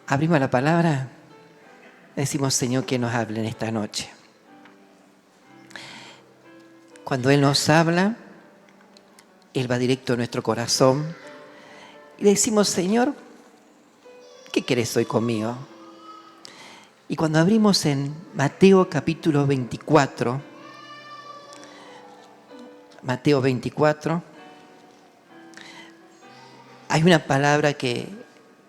Abrimos la palabra, decimos, Señor, que nos hable en esta noche. Cuando Él nos habla, Él va directo a nuestro corazón y le decimos, Señor, ¿qué querés hoy conmigo? Y cuando abrimos en Mateo capítulo 24, Mateo 24, hay una palabra que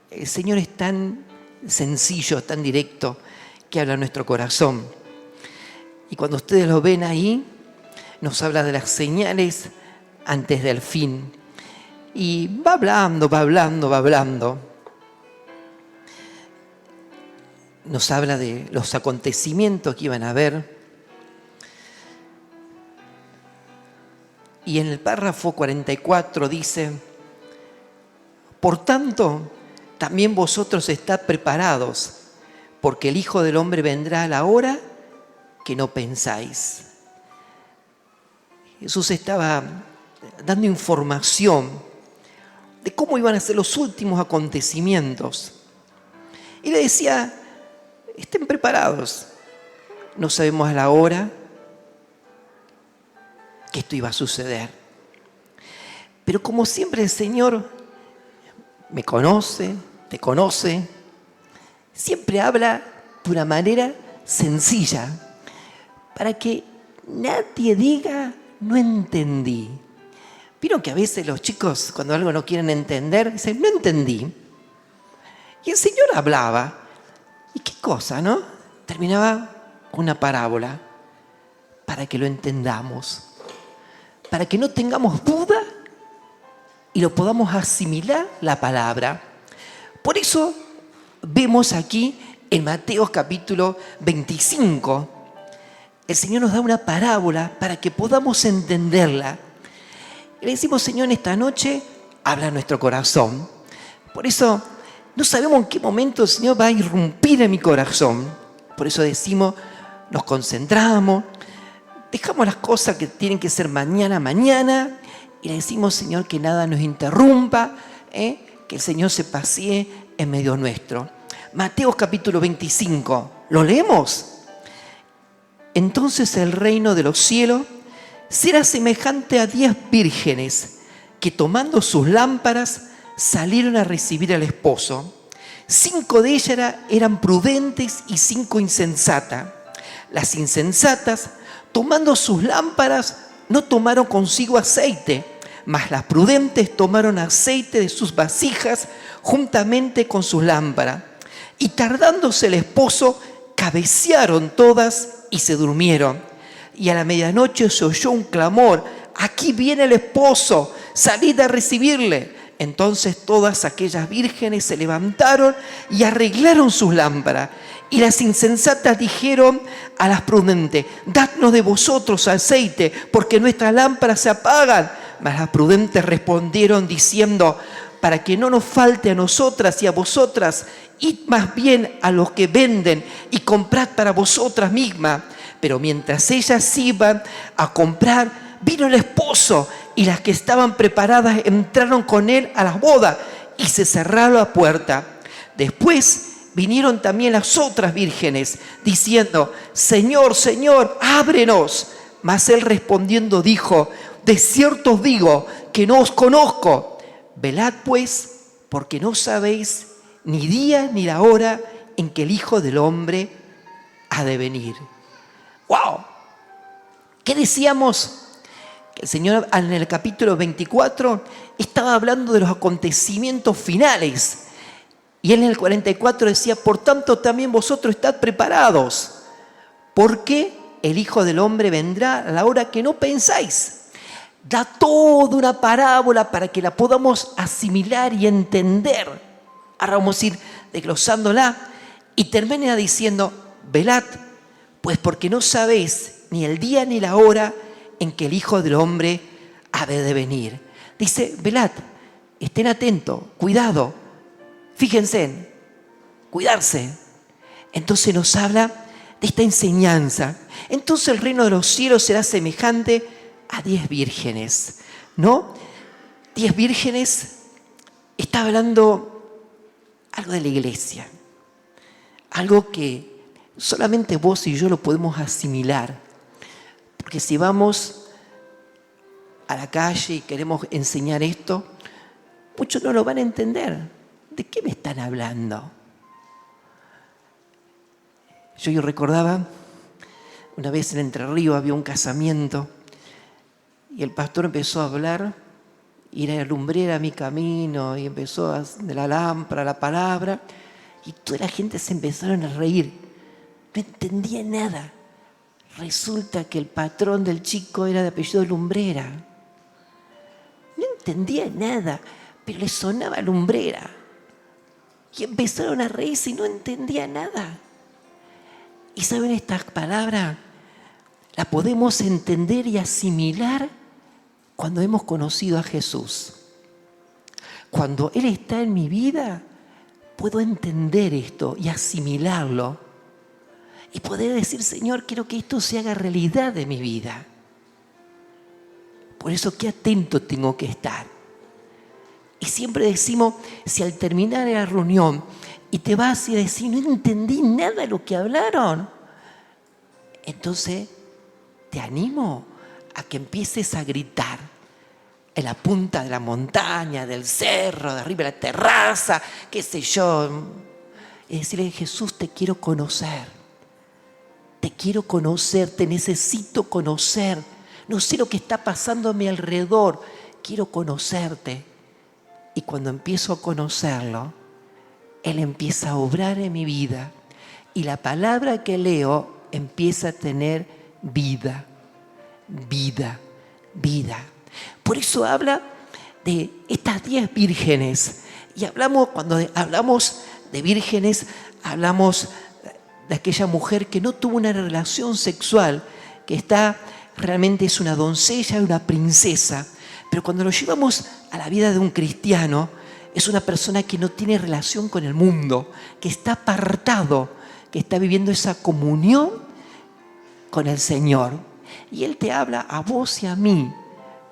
el Señor es tan sencillo, tan directo, que habla a nuestro corazón. Y cuando ustedes lo ven ahí, nos habla de las señales antes del fin. Y va hablando. Nos habla de los acontecimientos que iban a haber. Y en el párrafo 44 dice: por tanto, también vosotros estad preparados, porque el Hijo del Hombre vendrá a la hora que no pensáis. Jesús estaba dando información de cómo iban a ser los últimos acontecimientos. Y le decía, estén preparados. No sabemos a la hora que esto iba a suceder. Pero como siempre el Señor me conoce, te conoce, siempre habla de una manera sencilla, para que nadie diga, no entendí. Vieron que a veces los chicos, cuando algo no quieren entender, dicen, no entendí. Y el Señor hablaba. ¿Y qué cosa, no? Terminaba una parábola para que lo entendamos, para que no tengamos duda y lo podamos asimilar la palabra. Por eso vemos aquí en Mateo capítulo 25, el Señor nos da una parábola para que podamos entenderla. Y le decimos, Señor, en esta noche habla a nuestro corazón. Por eso no sabemos en qué momento el Señor va a irrumpir en mi corazón. Por eso decimos, nos concentramos, dejamos las cosas que tienen que ser mañana, y le decimos, Señor, que nada nos interrumpa, que el Señor se pasee en medio nuestro. Mateo capítulo 25, ¿lo leemos? Entonces el reino de los cielos será semejante a 10 vírgenes que tomando sus lámparas salieron a recibir al esposo. 5 de ellas eran prudentes y 5 insensatas. Las insensatas, tomando sus lámparas, no tomaron consigo aceite, mas las prudentes tomaron aceite de sus vasijas juntamente con sus lámparas. Y tardándose el esposo, cabecearon todas y se durmieron. Y a la medianoche se oyó un clamor: aquí viene el esposo, salid a recibirle. Entonces todas aquellas vírgenes se levantaron y arreglaron sus lámparas. Y las insensatas dijeron a las prudentes: dadnos de vosotros aceite, porque nuestras lámparas se apagan. Mas las prudentes respondieron diciendo: para que no nos falte a nosotras y a vosotras, id más bien a los que venden y comprad para vosotras mismas. Pero mientras ellas iban a comprar, vino el esposo, y las que estaban preparadas entraron con él a las bodas, y se cerró la puerta. Después vinieron también las otras vírgenes, diciendo: Señor, Señor, ábrenos. Mas él respondiendo dijo: de cierto os digo que no os conozco. Velad pues, porque no sabéis ni día ni la hora en que el Hijo del Hombre ha de venir. ¡Wow! ¿Qué decíamos? Que el Señor en el capítulo 24 estaba hablando de los acontecimientos finales. Y él en el 44 decía: por tanto también vosotros estad preparados, porque el Hijo del Hombre vendrá a la hora que no pensáis. Da toda una parábola para que la podamos asimilar y entender. Ahora vamos a ir desglosándola y termina diciendo: velad, pues porque no sabéis ni el día ni la hora en que el Hijo del Hombre ha de venir. Dice: velad, estén atentos, cuidado, fíjense, cuidarse. Entonces nos habla de esta enseñanza. Entonces el reino de los cielos será semejante a 10 vírgenes, ¿no? 10 vírgenes, está hablando algo de la iglesia. algo que solamente vos y yo lo podemos asimilar. Porque si vamos a la calle y queremos enseñar esto, muchos no lo van a entender. ¿De qué me están hablando? Yo recordaba, una vez en Entre Ríos había un casamiento y el pastor empezó a hablar y era lumbrera mi camino y empezó de la lámpara, la palabra, y toda la gente se empezaron a reír. No entendía nada. Resulta que el patrón del chico era de apellido Lumbrera. No entendía nada, pero le sonaba Lumbrera. Y empezaron a reírse y no entendía nada. Y saben, esta palabra la podemos entender y asimilar cuando hemos conocido a Jesús. Cuando Él está en mi vida, puedo entender esto y asimilarlo. Y poder decir, Señor, quiero que esto se haga realidad de mi vida. Por eso, qué atento tengo que estar. Y siempre decimos, si al terminar la reunión y te vas y decís, no entendí nada de lo que hablaron, entonces te animo a que empieces a gritar en la punta de la montaña, del cerro, de arriba de la terraza, qué sé yo. Y decirle, Jesús, te quiero conocer. Te quiero conocer, te necesito conocer. No sé lo que está pasando a mi alrededor. Quiero conocerte. Y cuando empiezo a conocerlo, Él empieza a obrar en mi vida. Y la palabra que leo empieza a tener vida. Vida, vida. Por eso habla de estas 10 vírgenes. Y cuando hablamos de vírgenes, hablamos de aquella mujer que no tuvo una relación sexual, que realmente es una doncella y una princesa. Pero cuando lo llevamos a la vida de un cristiano, es una persona que no tiene relación con el mundo, que está apartado, que está viviendo esa comunión con el Señor. Y Él te habla a vos y a mí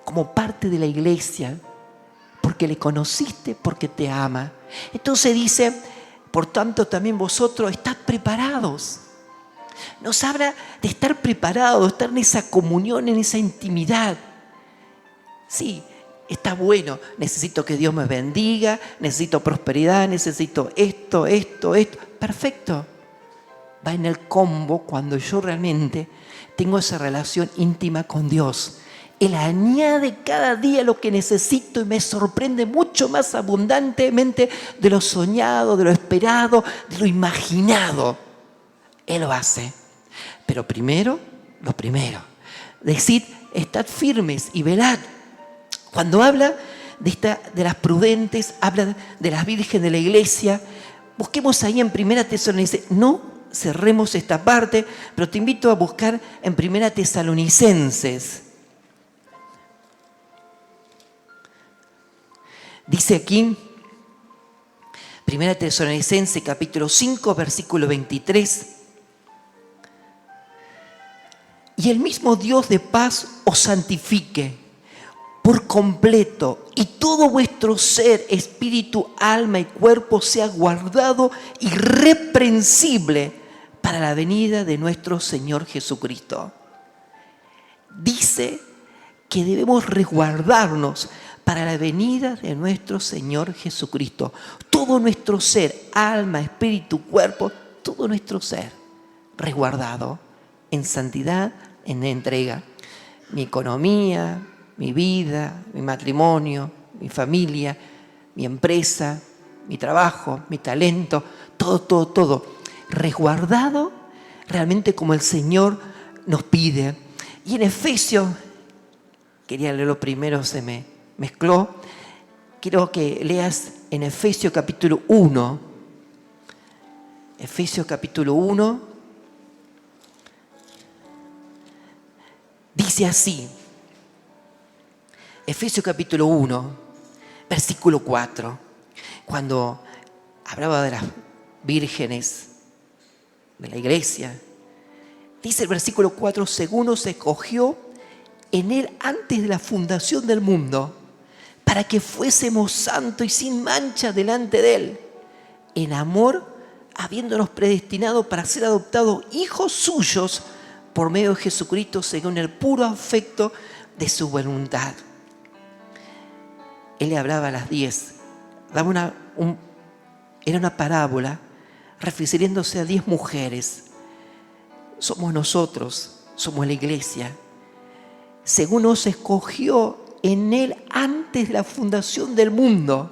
como parte de la iglesia, porque le conociste, porque te ama. Entonces dice, por tanto también vosotros estad preparados. Nos habla de estar preparados, de estar en esa comunión, en esa intimidad. Sí, está bueno, necesito que Dios me bendiga, necesito prosperidad, necesito esto. Perfecto. Va en el combo cuando yo realmente tengo esa relación íntima con Dios. Él añade cada día lo que necesito y me sorprende mucho más abundantemente de lo soñado, de lo esperado, de lo imaginado. Él lo hace. Pero primero, lo primero. Decid, estad firmes y velad. Cuando habla de las prudentes, habla de las vírgenes de la iglesia. Busquemos ahí en 1 Tesalonicenses. No cerremos esta parte, pero te invito a buscar en 1 Tesalonicenses. Dice aquí, 1 Tesalonicenses capítulo 5, versículo 23. Y el mismo Dios de paz os santifique por completo, y todo vuestro ser, espíritu, alma y cuerpo sea guardado irreprensible para la venida de nuestro Señor Jesucristo. Dice que debemos resguardarnos para la venida de nuestro Señor Jesucristo. Todo nuestro ser, alma, espíritu, cuerpo, todo nuestro ser resguardado en santidad, en entrega. Mi economía, mi vida, mi matrimonio, mi familia, mi empresa, mi trabajo, mi talento, todo, resguardado realmente como el Señor nos pide. Y en Efesios, quería leerlo primero, se me mezcló, quiero que leas en Efesios capítulo 1, Efesios capítulo 1, dice así, Efesios capítulo 1, versículo 4, cuando hablaba de las vírgenes de la iglesia, dice el versículo 4, según nos escogió en Él antes de la fundación del mundo, para que fuésemos santos y sin mancha delante de Él, en amor, habiéndonos predestinado para ser adoptados hijos suyos por medio de Jesucristo según el puro afecto de su voluntad. Él le hablaba a las 10, era una parábola refiriéndose a 10 mujeres. Somos nosotros, somos la iglesia. Según nos escogió en Él antes de la fundación del mundo.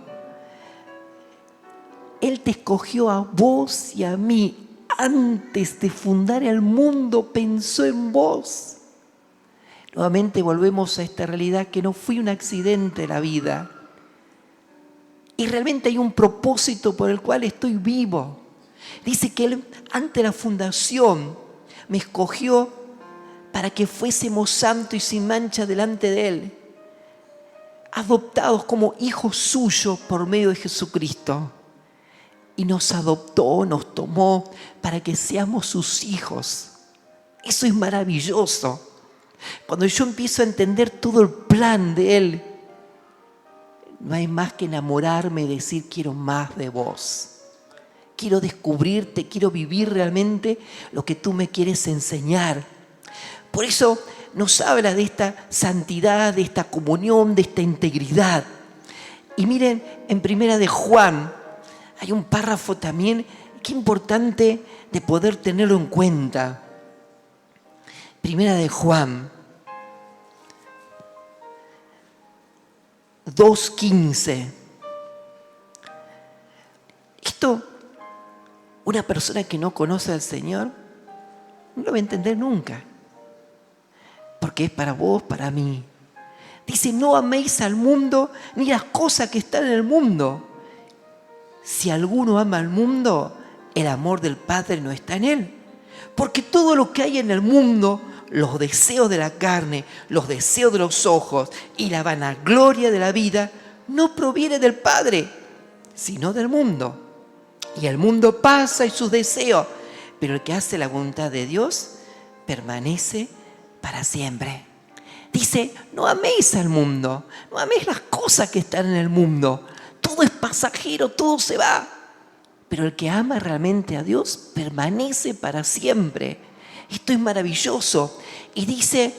Él te escogió a vos y a mí. Antes de fundar el mundo pensó en vos. Nuevamente volvemos a esta realidad que no fue un accidente de la vida. Y realmente hay un propósito por el cual estoy vivo. Dice que Él, ante la fundación, me escogió para que fuésemos santos y sin mancha delante de Él, adoptados como hijos suyos por medio de Jesucristo. Y nos adoptó, nos tomó para que seamos sus hijos. Eso es maravilloso. Cuando yo empiezo a entender todo el plan de Él, no hay más que enamorarme y decir: quiero más de vos. Quiero descubrirte, quiero vivir realmente lo que tú me quieres enseñar. Por eso nos habla de esta santidad, de esta comunión, de esta integridad. Y miren, en Primera de Juan hay un párrafo también que es importante de poder tenerlo en cuenta. Primera de Juan 2:15. Esto, una persona que no conoce al Señor no lo va a entender nunca, porque es para vos, para mí. Dice: no améis al mundo ni las cosas que están en el mundo. Si alguno ama al mundo, el amor del Padre no está en él. Porque todo lo que hay en el mundo, los deseos de la carne, los deseos de los ojos y la vanagloria de la vida, no proviene del Padre, sino del mundo. Y el mundo pasa y sus deseos, pero el que hace la voluntad de Dios permanece para siempre. Dice: no améis al mundo, no améis las cosas que están en el mundo. Todo es pasajero, todo se va. Pero el que ama realmente a Dios permanece para siempre. Esto es maravilloso. Y dice: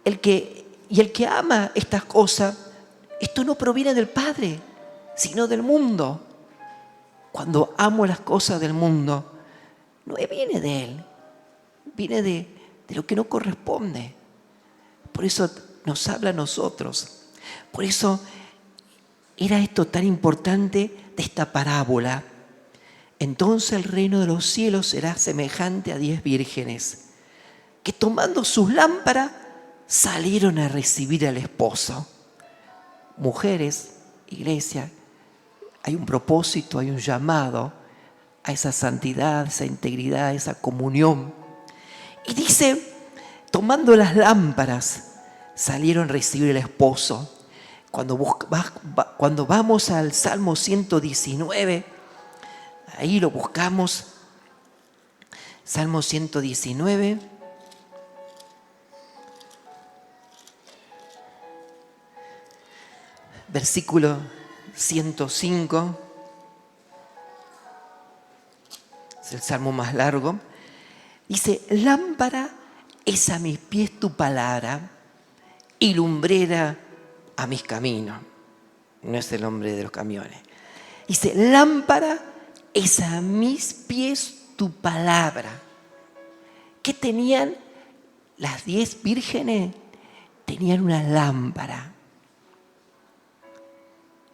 el que ama estas cosas, esto no proviene del Padre, sino del mundo. Cuando amo las cosas del mundo, no viene de Él, viene de lo que no corresponde. Por eso nos habla a nosotros. Por eso era esto tan importante de esta parábola. Entonces el reino de los cielos será semejante a 10 vírgenes que, tomando sus lámparas, salieron a recibir al esposo. Mujeres, iglesia, hay un propósito, hay un llamado a esa santidad, esa integridad, esa comunión. Y dice: tomando las lámparas, salieron a recibir al esposo. Cuando vamos al Salmo 119, ahí lo buscamos. Salmo 119. Versículo 105. Es el salmo más largo. Dice: lámpara es a mis pies tu palabra y lumbrera a mis caminos. No es el hombre de los camiones. Dice: lámpara es a mis pies tu palabra. ¿Qué tenían las 10 vírgenes? Tenían una lámpara.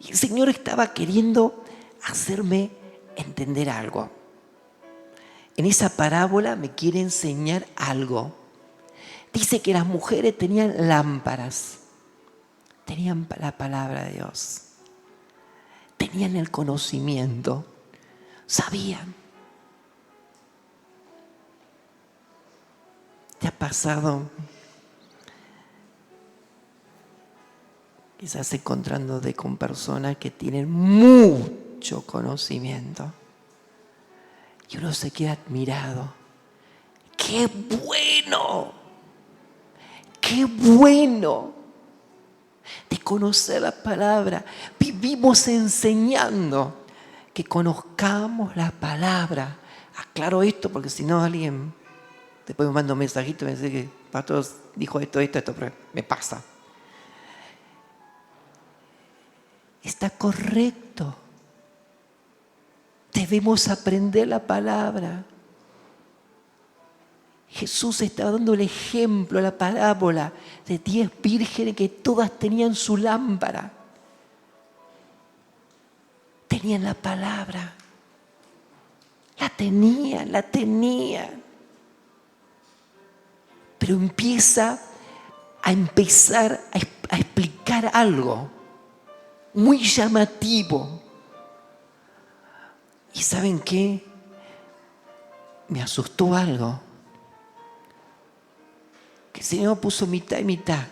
Y el Señor estaba queriendo hacerme entender algo. En esa parábola me quiere enseñar algo. Dice que las mujeres tenían lámparas. Tenían la palabra de Dios. Tenían el conocimiento. Sabían. ¿Te ha pasado? Quizás encontrándote con personas que tienen mucho conocimiento. Y uno se queda admirado. ¡Qué bueno! ¡Qué bueno! De conocer la palabra. Vivimos enseñando que conozcamos la palabra. Aclaro esto porque si no alguien después me manda un mensajito y me dice que el pastor dijo esto, pero me pasa. Está correcto. Debemos aprender la palabra. Jesús estaba dando el ejemplo, la parábola de 10 vírgenes que todas tenían su lámpara. Tenían la palabra. La tenían. Pero empieza a explicar algo muy llamativo. ¿Y saben qué? Me asustó algo. Que el Señor puso mitad y mitad.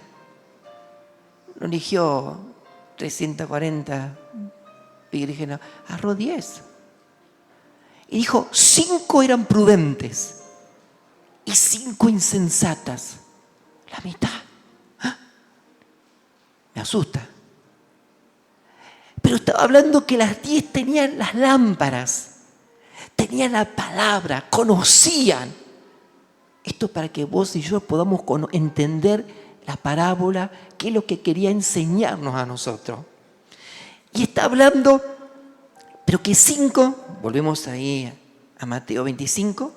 No eligió 340 vírgenes, agarró 10. Y dijo, 5 eran prudentes y 5 insensatas. La mitad. ¿Ah? Me asusta. Pero estaba hablando que las 10 tenían las lámparas, tenían la palabra, conocían. Esto para que vos y yo podamos entender la parábola, qué es lo que quería enseñarnos a nosotros. Y está hablando, pero que 5, volvemos ahí a Mateo 25,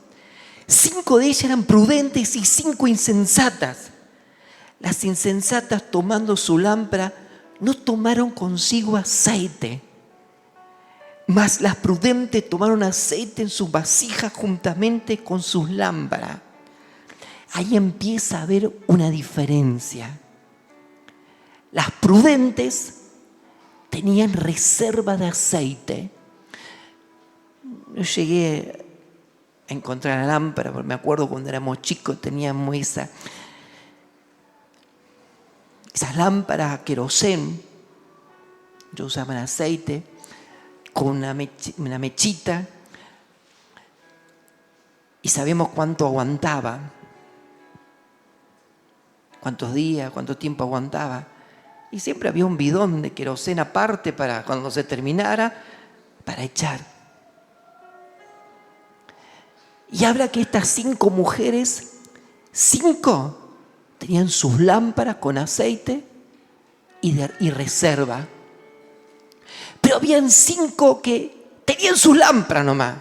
5 de ellas eran prudentes y 5 insensatas. Las insensatas, tomando su lámpara, no tomaron consigo aceite, mas las prudentes tomaron aceite en sus vasijas juntamente con sus lámparas. Ahí empieza a haber una diferencia. Las prudentes tenían reserva de aceite. Yo llegué a encontrar la lámpara, porque me acuerdo cuando éramos chicos teníamos esas lámparas a querosén. Yo usaba el aceite con una mechita y sabíamos cuánto aguantaba, cuántos días, cuánto tiempo aguantaba. Y siempre había un bidón de querosén aparte para cuando se terminara, para echar. Y habla que estas 5 mujeres, 5 tenían sus lámparas con aceite y reserva. Pero habían 5 que tenían sus lámparas nomás.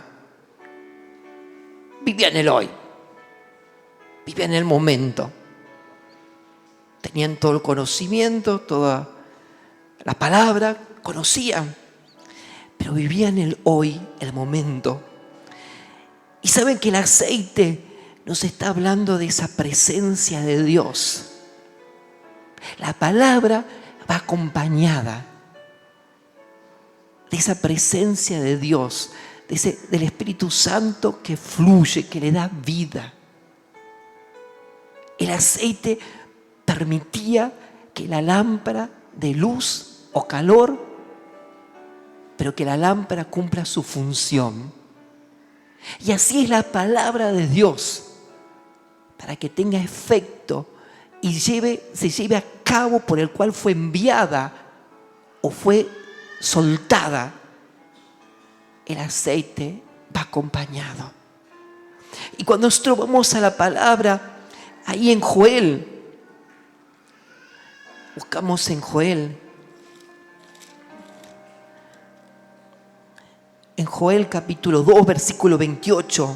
Vivían el hoy. Vivían el momento. Tenían todo el conocimiento, toda la palabra, conocían. Pero vivían el hoy, el momento. Y saben que el aceite nos está hablando de esa presencia de Dios. La palabra va acompañada de esa presencia de Dios, del Espíritu Santo que fluye, que le da vida. El aceite permitía que la lámpara de luz o calor, pero que la lámpara cumpla su función. Y así es la palabra de Dios, para que tenga efecto y se lleve a cabo por el cual fue enviada o fue soltada. El aceite va acompañado. Y cuando nosotros vamos a la palabra, ahí en Joel, buscamos en Joel. En Joel capítulo 2, versículo 28.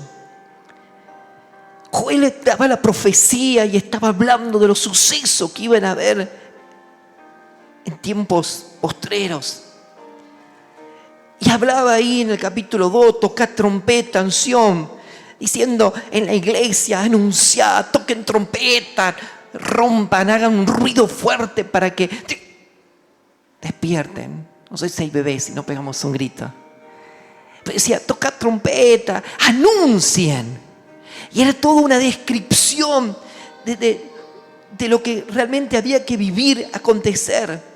Joel daba la profecía y estaba hablando de los sucesos que iban a haber en tiempos postreros. Y hablaba ahí en el capítulo 2, tocad trompeta, unción, diciendo en la iglesia, anunciad, toquen trompeta, rompan, hagan un ruido fuerte para que despierten. No sé si hay bebés, si no pegamos un grito. Pero decía, tocad trompeta, anuncien. Y era toda una descripción de lo que realmente había que vivir, acontecer.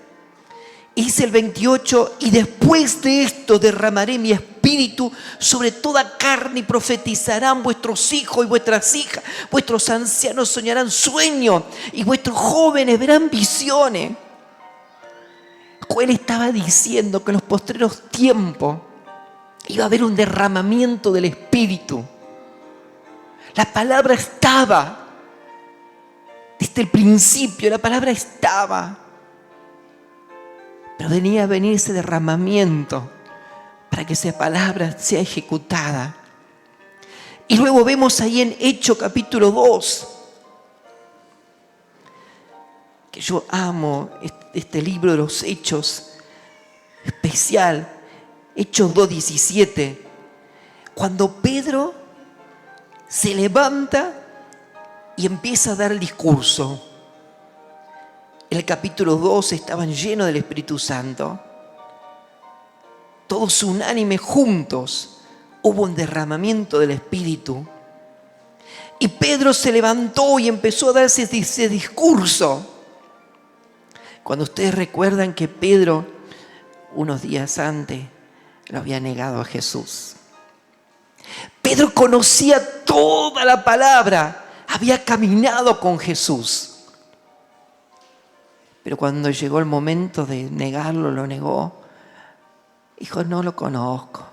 Y dice el 28, y después de esto derramaré mi espíritu sobre toda carne y profetizarán vuestros hijos y vuestras hijas, vuestros ancianos soñarán sueños y vuestros jóvenes verán visiones. Joel estaba diciendo que en los postreros tiempos Iba a haber un derramamiento del Espíritu. La palabra estaba. Desde el principio la palabra estaba. Pero venía a venir ese derramamiento para que esa palabra sea ejecutada. Y luego vemos ahí en Hechos capítulo 2, que yo amo este libro de los Hechos, especial, Hechos 2:17, cuando Pedro se levanta y empieza a dar el discurso. En el capítulo 2 estaban llenos del Espíritu Santo, todos unánimes juntos. Hubo un derramamiento del Espíritu. Y Pedro se levantó y empezó a dar ese discurso. Cuando ustedes recuerdan que Pedro, unos días antes, lo había negado a Jesús. Pedro conocía toda la palabra, había caminado con Jesús. Pero cuando llegó el momento de negarlo, lo negó. Dijo, no lo conozco.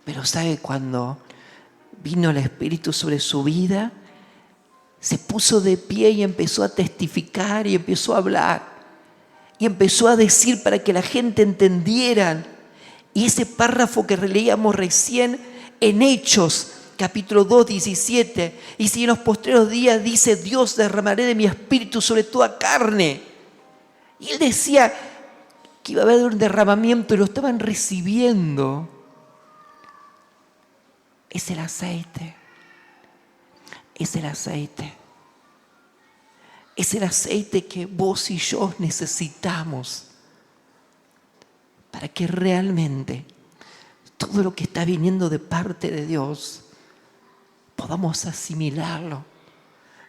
Pero ¿sabe? Cuando vino el Espíritu sobre su vida, se puso de pie y empezó a testificar y empezó a hablar. Y empezó a decir para que la gente entendiera. Y ese párrafo que leíamos recién en Hechos, capítulo 2:17, y si en los postreros días dice, Dios derramaré de mi espíritu sobre toda carne. Y él decía que iba a haber un derramamiento y lo estaban recibiendo. Es el aceite. Es el aceite. Es el aceite que vos y yo necesitamos para que realmente todo lo que está viniendo de parte de Dios podamos asimilarlo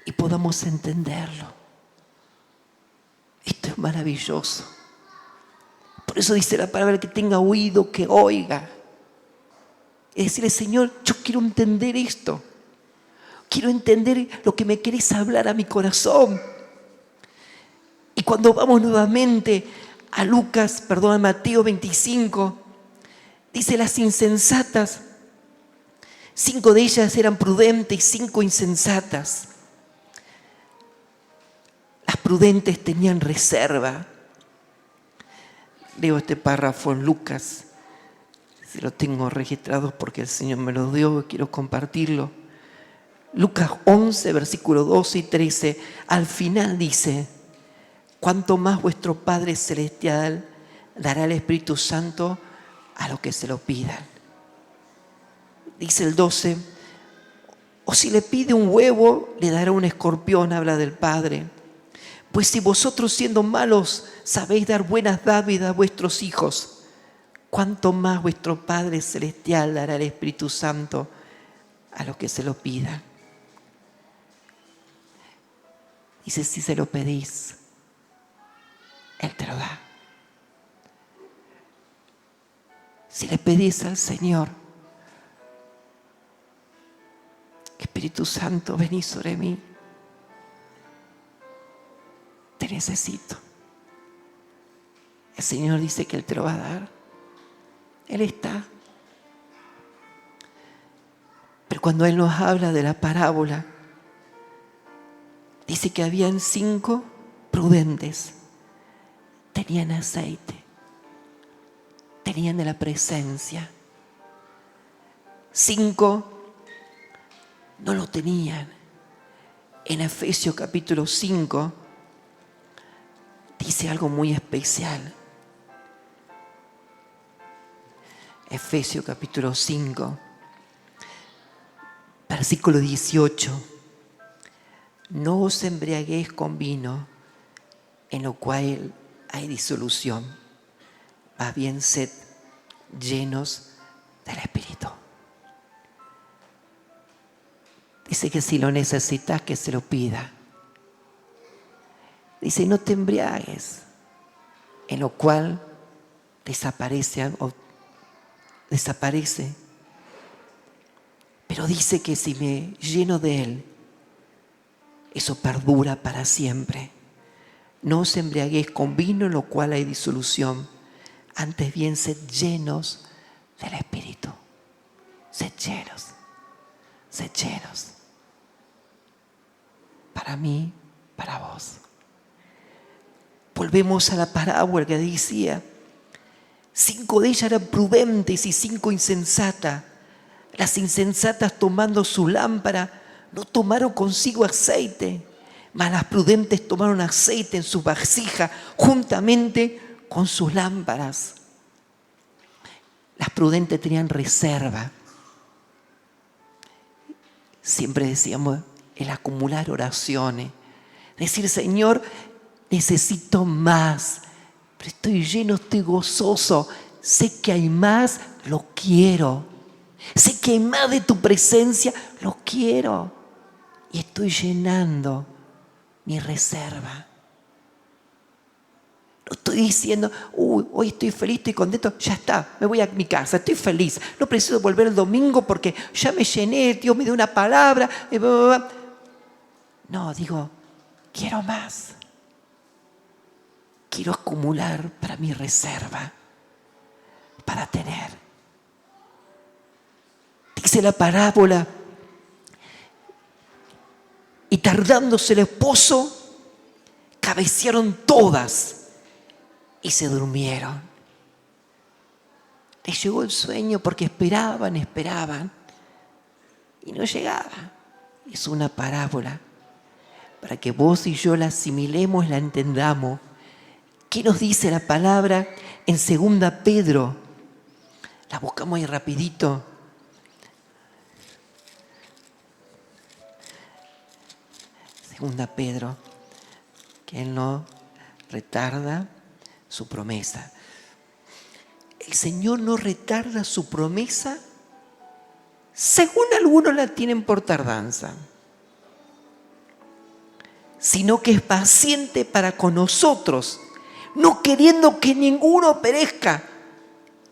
y podamos entenderlo. Esto es maravilloso. Por eso dice la palabra, que tenga oído, que oiga. Es decirle, Señor, yo quiero entender esto. Quiero entender lo que me querés hablar a mi corazón. Y cuando vamos nuevamente a Mateo 25, dice, las insensatas, 5 de ellas eran prudentes y 5 insensatas. Las prudentes tenían reserva. Leo este párrafo en Lucas. Si lo tengo registrado porque el Señor me lo dio y quiero compartirlo. Lucas 11, versículos 12 y 13. Al final dice, cuanto más vuestro Padre Celestial dará el Espíritu Santo a los que se lo pidan. Dice el 12, o si le pide un huevo, le dará un escorpión, habla del Padre. Pues si vosotros siendo malos sabéis dar buenas dádivas a vuestros hijos, cuánto más vuestro Padre Celestial dará el Espíritu Santo a los que se lo pidan. Dice, si se lo pedís, Él te lo da. Si le pedís al Señor, Espíritu Santo, vení sobre mí, te necesito. El Señor dice que Él te lo va a dar. Él está. Pero cuando Él nos habla de la parábola, dice que habían 5 prudentes. Tenían aceite. Tenían de la presencia. 5 no lo tenían. En Efesios capítulo 5 dice algo muy especial. Efesios capítulo 5, versículo 18. No os embriaguéis con vino, en lo cual hay disolución, más bien sed llenos del Espíritu. Dice que si lo necesitas, que se lo pida. Dice, no te embriagues, en lo cual desaparece. Pero dice que si me lleno de Él, eso perdura para siempre. No os embriaguéis con vino en lo cual hay disolución, antes bien sed llenos del Espíritu. Sed llenos, sed llenos. Para mí, para vos. Volvemos a la parábola que decía: 5 de ellas eran prudentes y 5 insensatas. Las insensatas, tomando su lámpara, no tomaron consigo aceite, mas las prudentes tomaron aceite en su vasija juntamente con sus lámparas. Las prudentes tenían reserva. Siempre decíamos el acumular oraciones. Decir: Señor, necesito más, pero estoy lleno, estoy gozoso. Sé que hay más, lo quiero. Sé que hay más de tu presencia, lo quiero. Y estoy llenando mi reserva. No estoy diciendo: hoy estoy feliz, estoy contento, ya está, me voy a mi casa, estoy feliz. No preciso volver el domingo porque ya me llené, Dios me dio una palabra. No, digo, quiero más. Quiero acumular para mi reserva, para tener. Dice la parábola: y tardándose el esposo, cabecearon todas y se durmieron. Les llegó el sueño porque esperaban y no llegaba. Es una parábola para que vos y yo la asimilemos, la entendamos. ¿Qué nos dice la palabra en 2 Pedro? La buscamos ahí rapidito. Segunda Pedro, que Él no retarda su promesa. El Señor no retarda su promesa, según algunos la tienen por tardanza, sino que es paciente para con nosotros, no queriendo que ninguno perezca,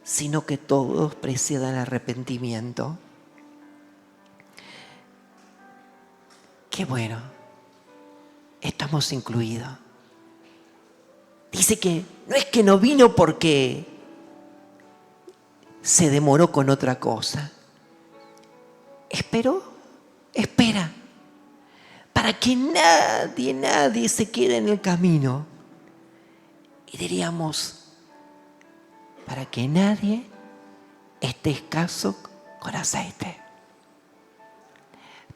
sino que todos procedan al arrepentimiento. Qué bueno, estamos incluidos. Dice que no es que no vino porque se demoró con otra cosa. Espera, para que nadie se quede en el camino. Y diríamos, para que nadie esté escaso con aceite.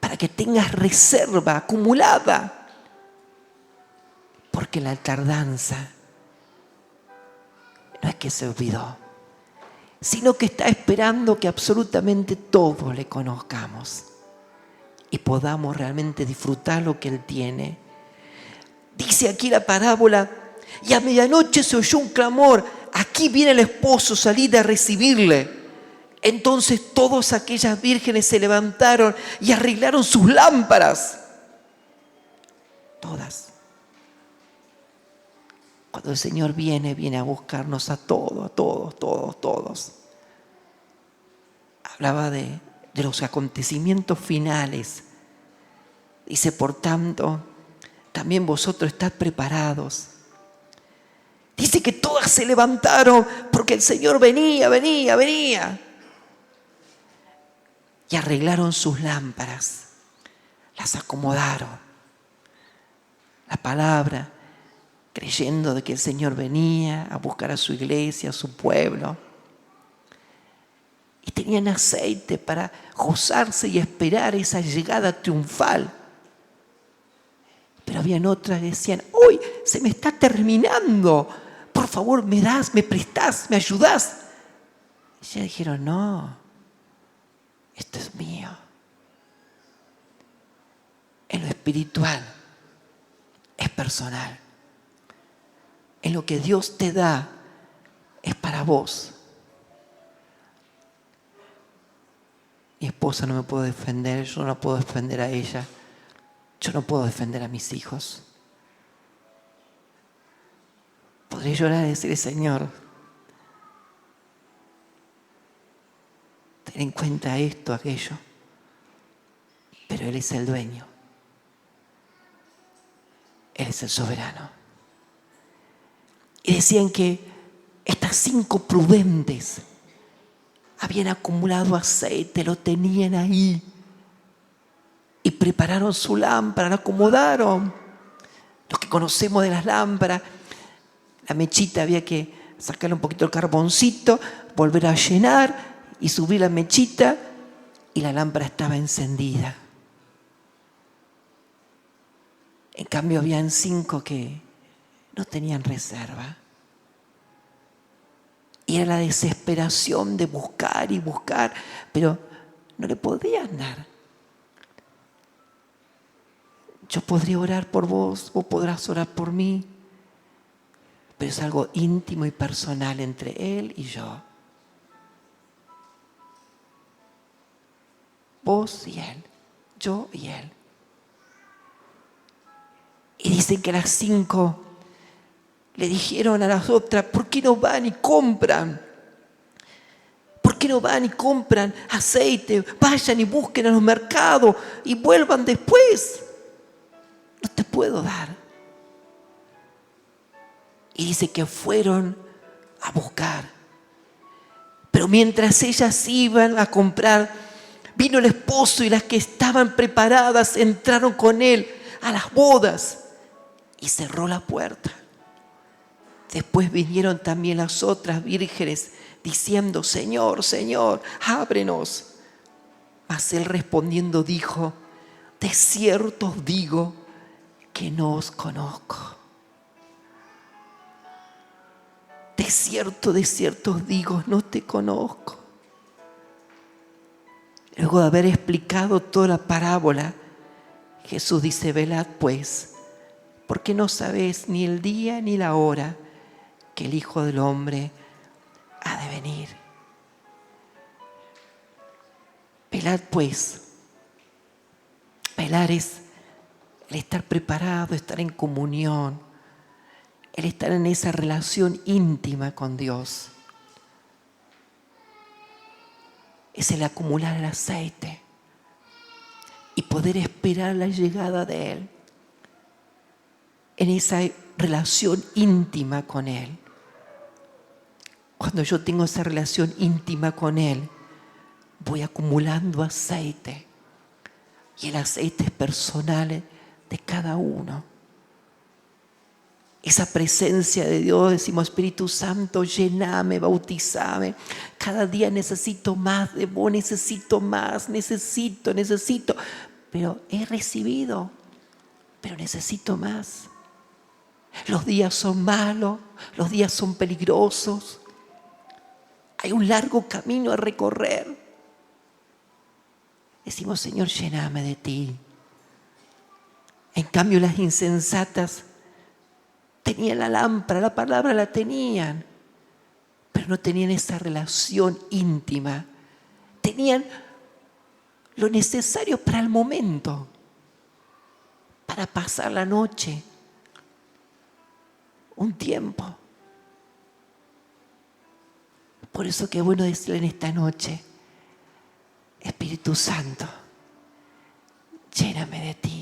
Para que tengas reserva acumulada. Porque la tardanza no es que se olvidó, sino que está esperando que absolutamente todos le conozcamos y podamos realmente disfrutar lo que Él tiene. Dice aquí la parábola: y a medianoche se oyó un clamor, aquí viene el esposo, salid a recibirle. Entonces todas aquellas vírgenes se levantaron y arreglaron sus lámparas. Todas. Cuando el Señor viene a buscarnos a todos. Hablaba de los acontecimientos finales. Dice: por tanto, también vosotros estad preparados. Dice que todas se levantaron porque el Señor venía. Y arreglaron sus lámparas, las acomodaron. La palabra, creyendo de que el Señor venía a buscar a su iglesia, a su pueblo. Y tenían aceite para gozarse y esperar esa llegada triunfal. Pero habían otras que decían: hoy se me está terminando, por favor me prestás, me ayudás. Y ellas dijeron: no, esto es mío. En lo espiritual es personal. En lo que Dios te da es para vos. Mi esposa no me puede defender, yo no puedo defender a ella, yo no puedo defender a mis hijos. Podré llorar y decir: Señor, ten en cuenta esto, aquello. Pero Él es el dueño. Él es el soberano. Y decían que estas 5 prudentes habían acumulado aceite, lo tenían ahí. Y prepararon su lámpara, la acomodaron. Los que conocemos de las lámparas, la mechita había que sacarle un poquito el carboncito, volver a llenar y subir la mechita y la lámpara estaba encendida. En cambio, habían 5 que no tenían reserva. Y era la desesperación de buscar y buscar, pero no le podían dar. Yo podría orar por vos, vos podrás orar por mí, pero es algo íntimo y personal entre Él y yo. Vos y Él, yo y Él. Y dicen que a las 5 le dijeron a las otras, ¿por qué no van y compran? ¿Por qué no van y compran aceite? Vayan y busquen a los mercados y vuelvan después. No te puedo dar. Y dice que fueron a buscar. Pero mientras ellas iban a comprar, vino el esposo y las que estaban preparadas entraron con él a las bodas y cerró la puerta. Después vinieron también las otras vírgenes diciendo, Señor, Señor, ábrenos. Mas él respondiendo dijo, de cierto os digo que no os conozco. De cierto os digo, no te conozco. Luego de haber explicado toda la parábola, Jesús dice, velad pues, porque no sabéis ni el día ni la hora que el Hijo del Hombre ha de venir. Velad pues. Velar es el estar preparado, estar en comunión, el estar en esa relación íntima con Dios. Es el acumular el aceite y poder esperar la llegada de Él. En esa relación íntima con Él. Cuando yo tengo esa relación íntima con Él, voy acumulando aceite. Y el aceite es personal de cada uno. Esa presencia de Dios, decimos, Espíritu Santo, llename, bautizame. Cada día necesito más de vos, necesito más, necesito. Pero he recibido, pero necesito más. Los días son malos, los días son peligrosos. Hay un largo camino a recorrer. Decimos, Señor, lléname de ti. En cambio, las insensatas tenían la lámpara, la palabra la tenían, pero no tenían esa relación íntima. Tenían lo necesario para el momento, para pasar la noche, un tiempo. Por eso que es bueno decirle en esta noche, Espíritu Santo, lléname de ti.